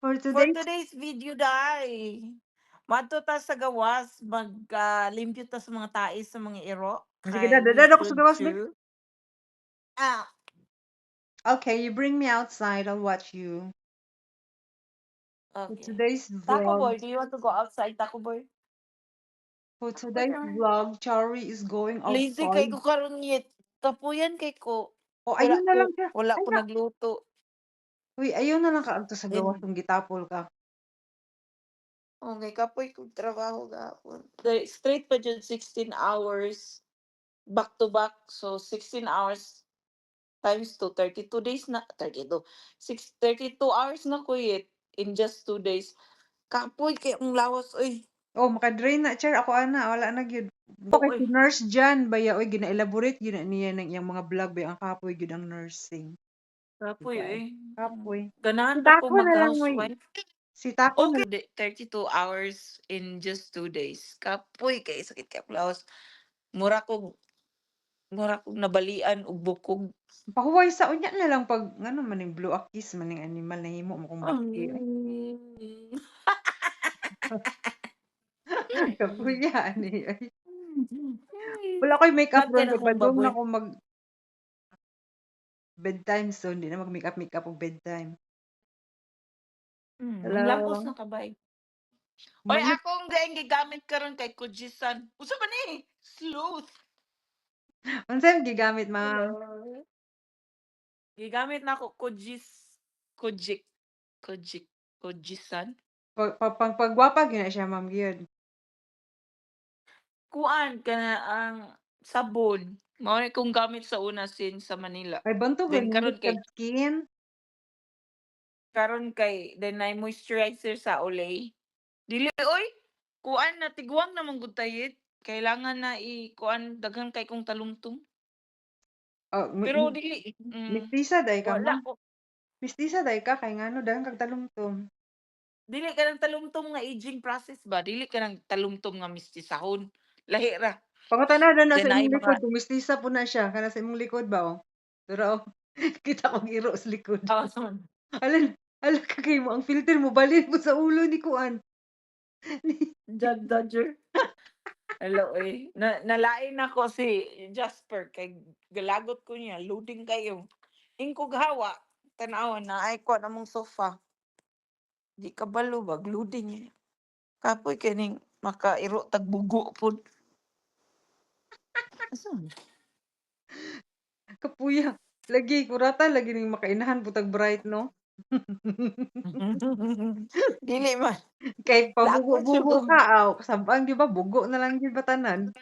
For today's today's video day, madto ta sa gawas limpyo ta sa mga tais sa mga iro sige kay we dadako sa should gawas be. to ah, Okay, you bring me outside, I'll watch you. For okay. today's Taco vlog boy, do you want to go outside, Taco boy? for today's vlog, Chari is going Lazy kay outside. ko karon yet. Kapuyan kay ko. Oh, ayun na lang siya. Wala Ay ko na nagluto. uy, ayun na lang kaadto sa gawas And kung gitapol ka. okay, kapoy kog trabaho gahapon. Straight pa jud 16 hours back to back. So 16 hours times 2, 2 days na 32. 32 hours na ko yet in just 2 days. Kapoy kay ang lawas oy. Oh, maka-drain na char ako ana, wala na gyud. Okay, si Oy, nurse Jan baya oy gina-elaborate gyud na niya ng iyang mga vlog baya ang kapoy gyud ang nursing. kapoy Diba? eh. Kapoy. Si Ganahan pa ko Taco na lang may mag-housewife. si Taco na Okay, 32 hours in just 2 days. Kapoy kay sakit kay ang lawas. Mura kog mura kog nabalian og bukog. pahuway sa unya na lang pag ano man ning blue kiss man ning animal nahimo mo kung maski. Mm. Kapuya ani ay. Wala ko'y makeup ron Kanten kay akong padung baboy. na ko mag bedtime soon, di na mag-makeup og bedtime. Ang lampos Hello. na kabay. Oy, Magna akong gaing gigamit karon kay Kujisan. Unsa ba ni? Sleuth. unsa imong gigamit ma'am? Hello. Gigamit na ko Kojik Kojik Kojisan. Pagwapa gyud na siya ma'am gyud. Kuan kana ang sabon. Mao ni kong gamit sa una since sa Manila. Ay bantog ra Then ninyo kag skin. karon kay then na moisturizer sa Olay. Dili oy, kuan na tiguang naman gud tayit. Kailangan na kuan daghan kay kong talumtom. Oh, Pero dili mistisa day ka wala ma'am. ko Mistisa day ka kay ngano daghan kag talumtom. dili ka ng talumtom nga aging process ba, dili ka ng talumtom nga mistisahon, lahi ra. Pangutana na Then sa naay imong mga likod kung mistisa po na siya kana sa imong likod ba oh. Pero oh, kita kong iro sa likod. son, Hala hala ka kay mo ang filter mo balhin mo sa ulo ni kuan. Jug Dodger. Hello, eh. Nalain ako si Jasper kay galagot ko niya, loading kayo. Ingkog hawa, tanawan na ay ko namong sofa. Di kabalo ba, loading eh. Kapoy kining makairo tagbugo pod. Asan? Kapuya. Lagi kurata lagi ning makainahan butag bright no. Dili man, Kay lagot siya pabugo-bugo kung ka aw sabang di ba bugo na lang gyud ba tanan.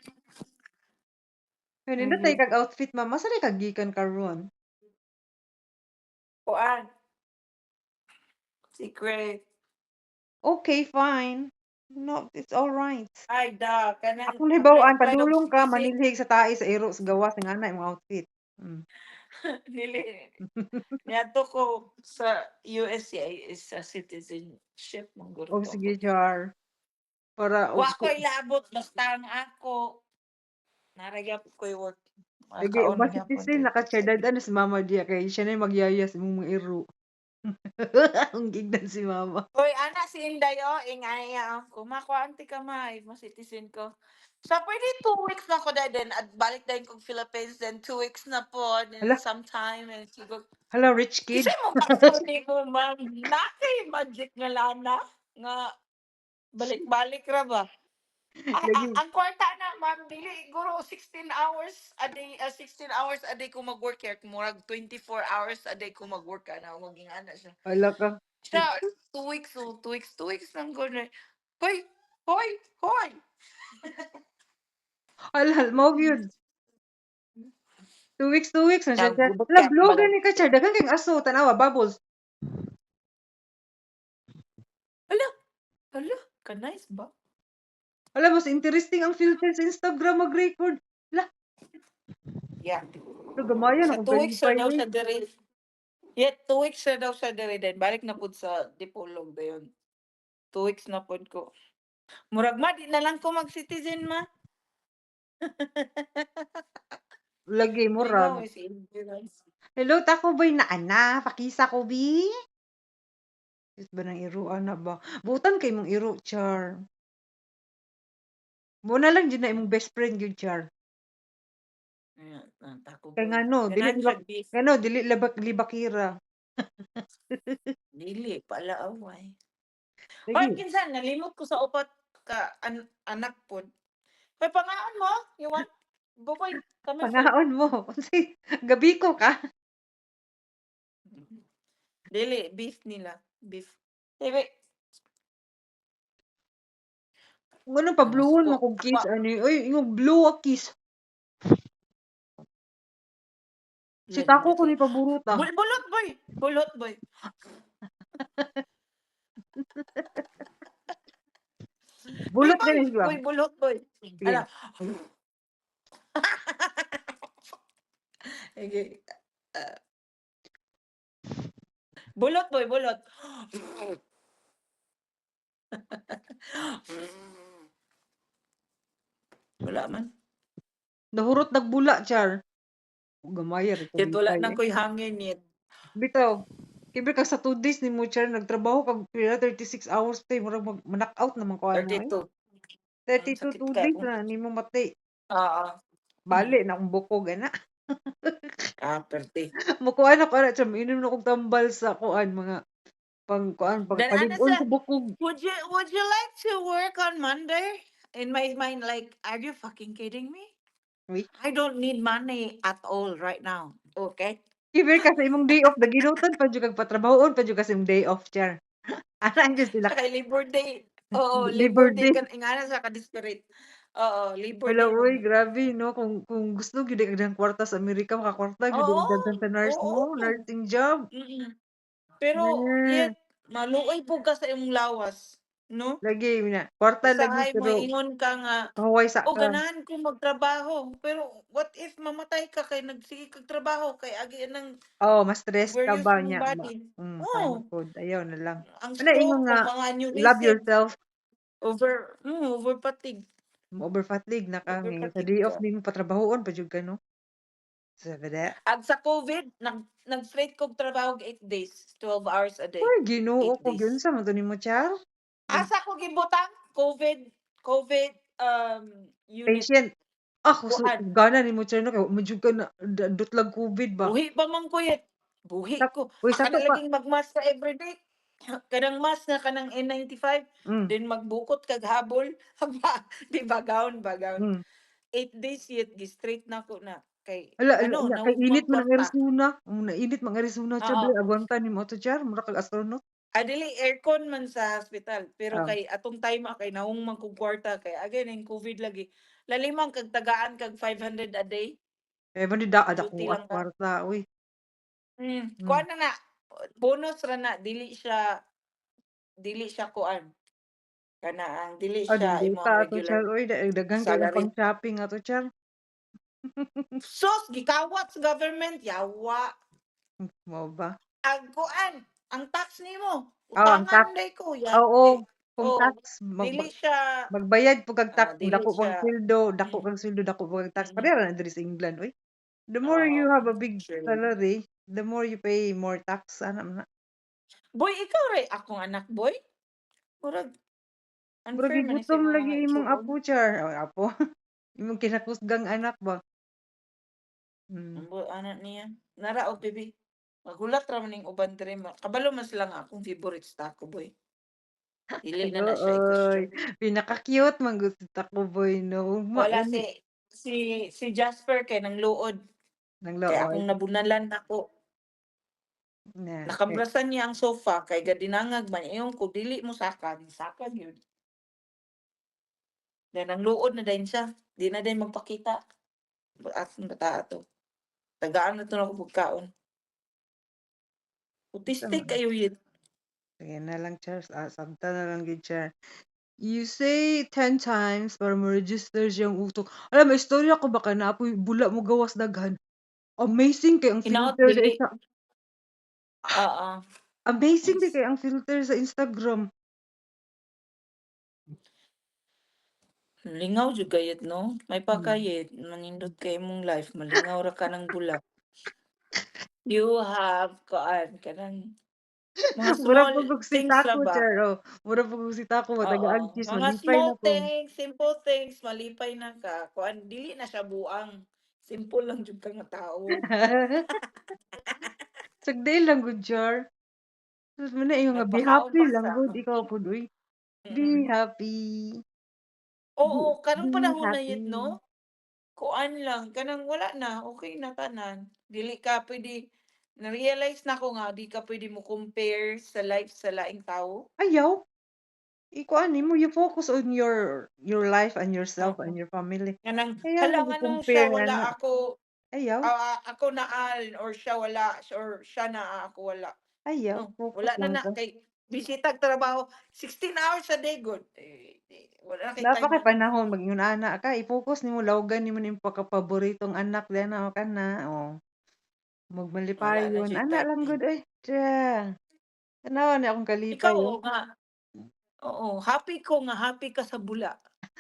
Kaya nindot kag outfit ma'am, asa day kag gikan karon? kuan, secret. Okay, fine. No, it's alright. Ay da, kanang Akong nahibaw-an apply of padulong ka citizen. manilhig sa tae sa iro sa gawas nga na imong outfit. Hmm. Dili. Niadto ko sa USCIS sa citizenship Oh, manggurto ako. sige Char. Para Wa og ko'y labot basta ang ako nara ko'y work. lagi Makaon uban na si gyapon Tisin kay naka-chardadan si mama diya kay siya na yung magyaya sa imong mga iro. Ang gignan si mama. Hoy ana si Inday oh, ingaya ako. Makuanti ka may masitizen ko. So pwede 2 weeks na ko din at balik din kog Philippines then 2 weeks na po then Hala, sometime and siguro hala rich kasi kid. mo kasulti mo ma'am nakay magic nga lana nga balik-balik ra ba? Lagi Ang kwarta na ma'am dili siguro 16 hours a day, 16 hours a day ko mag-work here murag 24 hours a day ko mag-work ana maging ana siya. hala ka. Siya 2 weeks so 2 weeks lang gud na. Hoy! Hoy! Hoy! Hala, mao gyud. 2 weeks na siya Char. Nagubot Hala, ka vlogger balag. ni ka Char. Daghang kayong aso tanawa bubbles. Hala! Hala! Ka-nice ba? Hala, mas interesting ang filter sa Instagram mag-record. Hala, Yeah. hala gamayan Sa akong 2 weeks na daw kalipay-way. siya diri. Yet 2 weeks na daw siya diri then balik na pud sa Dipolog dayon. 2 weeks na pud ko. Murag ma di na lang ko mag-citizen ma. Lagi mo Ligaw rag. mi si Endurance. Hello, Taco Boy na ana. Pakisa ko bi. Cute ba ng iro ana ba? Buotan kay imong iro, char. Mo na lang jud na imong best friend gyud, char. Ayan, tako Kay boy. ngano dili Ganahan libak siya beef. ngano dili libakira. Dili pala away. Hoy, Lagi, kinsa nalimot ko sa upat ka anak pod. Hoy, pangaon mo? You want? Buboy, kami food. pangaon mo unsay gabi ko ka? Dili, beef nila. Beef. Ebe, Ngano ano pabluhon suko. mo kog Akwa. kiss ani, "Uy, imong blue a kiss." Si Yan, tako ko dito. ni paborota. Bulot boy. Bulot boy. Boy, Bulot boy. gani siya. Boy, bulot boy. Sige, Ala. Sige. Ah, bulot boy, bulot. Wala man. nahurot nagbula, char. Gamaya ra Yet wala kabitay na eh. ko'y hangin yet. Bitaw, kibe ka sa 2 days nimo, char, nagtrabaho kag pila 36 hours tay murag ma-knock-out naman ko ana eh. 32. Ang 32 sakit 2 kaya days kung na nimo matay. oo. Bali na akong bukog ana. Perte. Mukuan ako ana, char, miinom na kog tambal sa kuan mga pang kuan pang Then ano palib-on sa sa bukog. would you like to work on Monday? In my mind, like, are you fucking kidding me? Uy, I don't need money at all right now. Okay? kibe ka sa imong day off naginutan pa jud kag patrabahon pa jud ka sa imong day off, char. Ana jud sila Tsaka Labor Day. Oo, Labor Labor Day Day. kan ingana sa ka-desperate. Oo, Labor Hala, Day mo. uy, grabe 'no, kung gusto gyud kay daghang kwarta sa Amerika, makakwarta gyud Oo, daghan sa nurse oo. mo, nursing job. Mm. Pero Hmm, yet maluoy po ka sa imong lawas, no? lagi na kwarta lagi Usahay pero moingon ka nga, kahuway sa "O ka. ganahan ko magtrabaho." Pero what if mamatay ka kay nagsige kag trabaho kay agi ng Oo, ma-stress ka various ba mong niya body. tama Oo, pod, ayaw na lang. ang Ano ingon stroke nga, o mga love aneurysm, yourself, over fatigue, over fatigue na ka, over ngayon sa fatigue day off ka. nimo patrabahoon pa jud ka 'no? Sabi da Ag sa COVID nag-straight kog trabaho og 8 days, 12 hours a day, Uy, Ginoo 8 ko, days. giunsa man to nimo char? Asa ko gibutang COVID, unit Patient. Ah, kuan. gana nimo char 'no, kay wa man jud ka na dutlag COVID ba? Buhi pa man ko yet. Buhi Sak ko. uy, Aka sato na pa laging mag-mask ka everyday. Kanang mask nga kanang N95, hmm, then magbukot kag habol. Aba, di ba gown ba gown. hmm. 8 days yet gi-straight na ko na kay Hala hala ano hala kay init nawagwang man ang kwarta. Arizona, nainit man ang Arizona char Oo. bali agwanta nimo ato char mura kag astronaut. Dili aircon man sa hospital, pero Ah, kay atong time kay naong man kog kwarta kay again ang COVID lagi. Lalimang kag tagaan kag 500 a day, kaya man dako duty as lang ka. kwarta uy, hmm. Kuan na bonus ra na dili siya kuan, kanang dili siya imo Dungguta ang ato regular char uy daghan kay ang salary. pang-shopping ato char. Sus gikawat sa government yawa. Mao ba? Ang kuan, ang tax nimo Ang utangan tax day ko oo, yati. kung Oh, tax dili siya magbayad po kag tax kung dili dako siya dako mm, kang sweldo dako po kag tax mm. parehas ra na diri sa England uy. The more Oo, you have a big true. salary, the more you pay more tax ana man na. Boy ikaw ray akong anak boy? Murag Murag unfair man ni sa gigutom imong lagi mga imong igsuon. apo char, apo imong kinakusgang anak ba. Hmm. Ambo anak niya. Nara og bibi. Magulat ra man ning uban diri kabalo man sila nga akong favorite ta ako boy. Dili na na siya Uy, i-question. pinaka-cute man gud si Takoboy 'no, ugma Wala gani si Jasper kay nangluod, ng kay lood akong nabunalan nako. na kay Nakabrasan niya ang sofa kay gadinangag man ingon ko dili mo saka, saka gyud. Then nangluod na dayon siya, di na dayon magpakita. Asong bata ato. Tagaan na to na ko pagkaon. Autistic tama kayo yun. sige na lang char, sabta na lang gid char. You say 10 times para ma-register siyang utok. Alam may istorya ko baka naapoy bula mo gawas daghan. Amazing kay ang Hinaut filter dili. sa Oo. amazing Nice. kay ang filter sa Instagram. Lingaw jud kayet 'no? May Hmm. pakayet manindot kay imong life, malingaw ra ka ng bula. You have kuan kanang Mga Mura small pugog si things Taco lang ba? char, oh, mura pugog si Taco Oo, mataga-agkis mga malipay small na ko. things, simple things, malipay na ka, kuan dili na siya buang, simple lang jud ka nga tawo. Sagday lang gud char. Sus man na ingon nga, "Be Nagpakaon happy pa lang siya. gud ikaw pod uy, be Mm. happy, be Oo, be karong panahon na happy." yun 'no, kuan lang, kanang wala na, okey na tanan. Dili ka puwede na-realize nako nga di ka puwede mo-compare sa life sa laing tawo. Ayaw, ikuan nimo, you focus on your life and yourself Oo, and your family. kanang, Ayaw hala mo nganong siya i-compare nga wala na, ako, ayaw, ako naa or siya wala or siya naa ako wala. ayaw, Oh, focus wala na lang na ka. kay busy tag trabaho, 16 hours a day good, wala na kay Napa time kay ana. panahon mag-ingon ana ka, i-focus nimo lawgan nimo ning pagkapaboritong anak diyan na kana, oh, Wala na magmalipayon, jud ana time lang eh. gud oy, tiya. Tanawa ni akong Ikaw kalipay, oo oh. nga, oo, happy ko nga happy ka sa bula.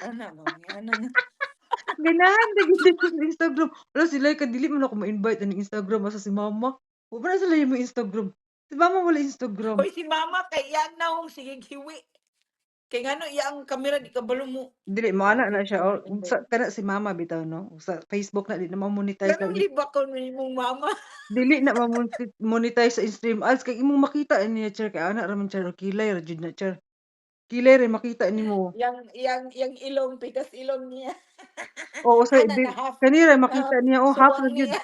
Ana ana nga. Ganahan na gid ko sa Instagram. Hala sila ka dili man ako ma-invite ani Instagram asa si mama. Wa man na sila yung Instagram. Si mama wala Instagram. Hoy si mama kay iyang naong sige hiwi, kay ngano iyang kamera di kabalo mo. Dili mo ana Grabe na siya ka or sa invite. kana si mama bitaw 'no, sa Facebook na di na ma-monetize sa Ganun libak ko nimong mama. dili na monetize sa stream ads kay imong makita niya char kay ana ra man char kilay ra jud na char. Kilay ra makita nimo. Yang ilong pikas ilong niya. Oo sa Ana di na half kani ra na makita half niya, oh, half suwang ra gyud. niya.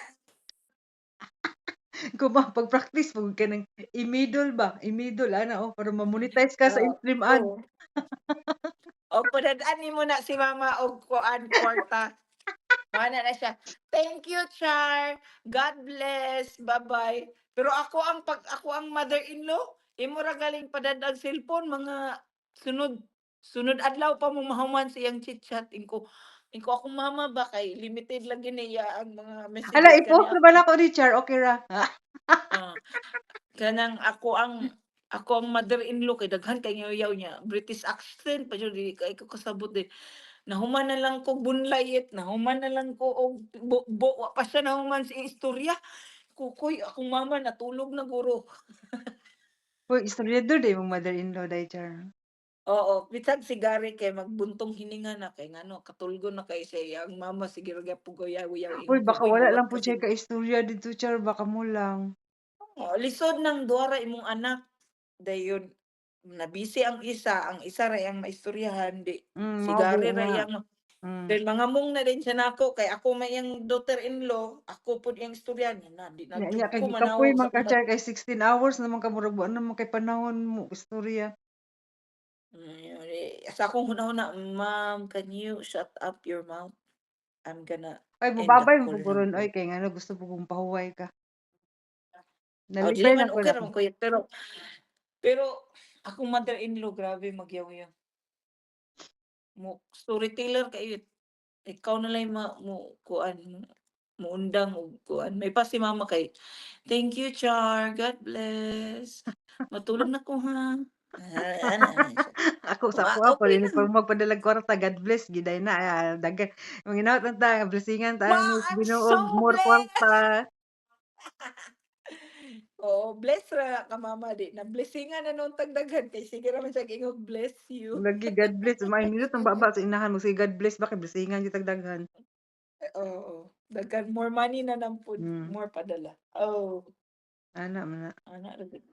Kung pag-practice pugod ka ng i-middle ba, i-middle ana, oh, para ma-monetize ka sa stream ad. Oo. O padadaan nimo na si mama og kuan kwarta. Mana na siya, "Thank you, Char. God bless. Bye-bye." Pero ako ang mother-in-law, imo ra galing padadang cellphone mga sunod sunod adlaw pa mo mahuman sa iyang chit-chat. Ingko akong mama ba kay limited lang gini iya ang mga Hala messages i-post kani naman ako. ako ni Char, okey ra. Ah, kanang ako ang mother-in-law kay daghan kay yaw niya, British accent pa jud di kay ko kasabot eh. Nahuman na lang ko bunlayit, nahuman na lang ko og wa pa siya nahuman sa istorya. Kukoy akong mama natulog na guro. Hoy istoryador day imong mother-in-law day Char. Oo, bisag si Gary kay magbuntong hininga na kay ngano katulgon na kay siya ang mama sige ra gyapon ko yaw-yaw Hoy ingon ko, baka "Uy wala buwat lang pa pud siya sila." kaistorya dito Char, baka mo lang. Oo, lisod ng duha imong anak dayon na busy ang isa ra iyang maistoryahan di si Mao Gary gaya ra nga. iyang Hmm, then mangamong na din siya nako kay ako may iyang daughter-in-law, ako pud iyang istoryahan di na nya jud nya kay ko gikapoy manawag sa man ka kumat. Char kay 16 hours naman ka murag wa naman kay panahon mo istorya. Sa akong hunahuna, "Mom, can you shut up your mouth? I'm gonna Ay end the mobabay man call pud now." guron oy kay ngano gusto po kong pahuway ka. Dili Nalipay man na ko okey na ko. raman ko yun, pero akong mother-in-law grabe magyaw-yaw. Storyteller kayo, ikaw na lang kuan, muundang og kuan. May pa si mama kay, "Thank you, Char, God bless. Matulog na ko ha." Ana na siya. Ako sa ako po Okey rin lang. pag magpadalag kwarta God bless giday na, daghan manghinaot ta blessingan ta Ma, ni I'm Ginoo og so more blessed. kwarta. Oo, bless ra ka mama di na-blessingan na nun tag daghan kay sige raman siya giingog, "Bless you." Lagi God bless, maayong ang baba sa inahan mo say God bless ba kay blessingan gyud tag daghan. Oo, daghan more money na nampud, Hmm, more padala. Oh, ana man na. ana ra gid.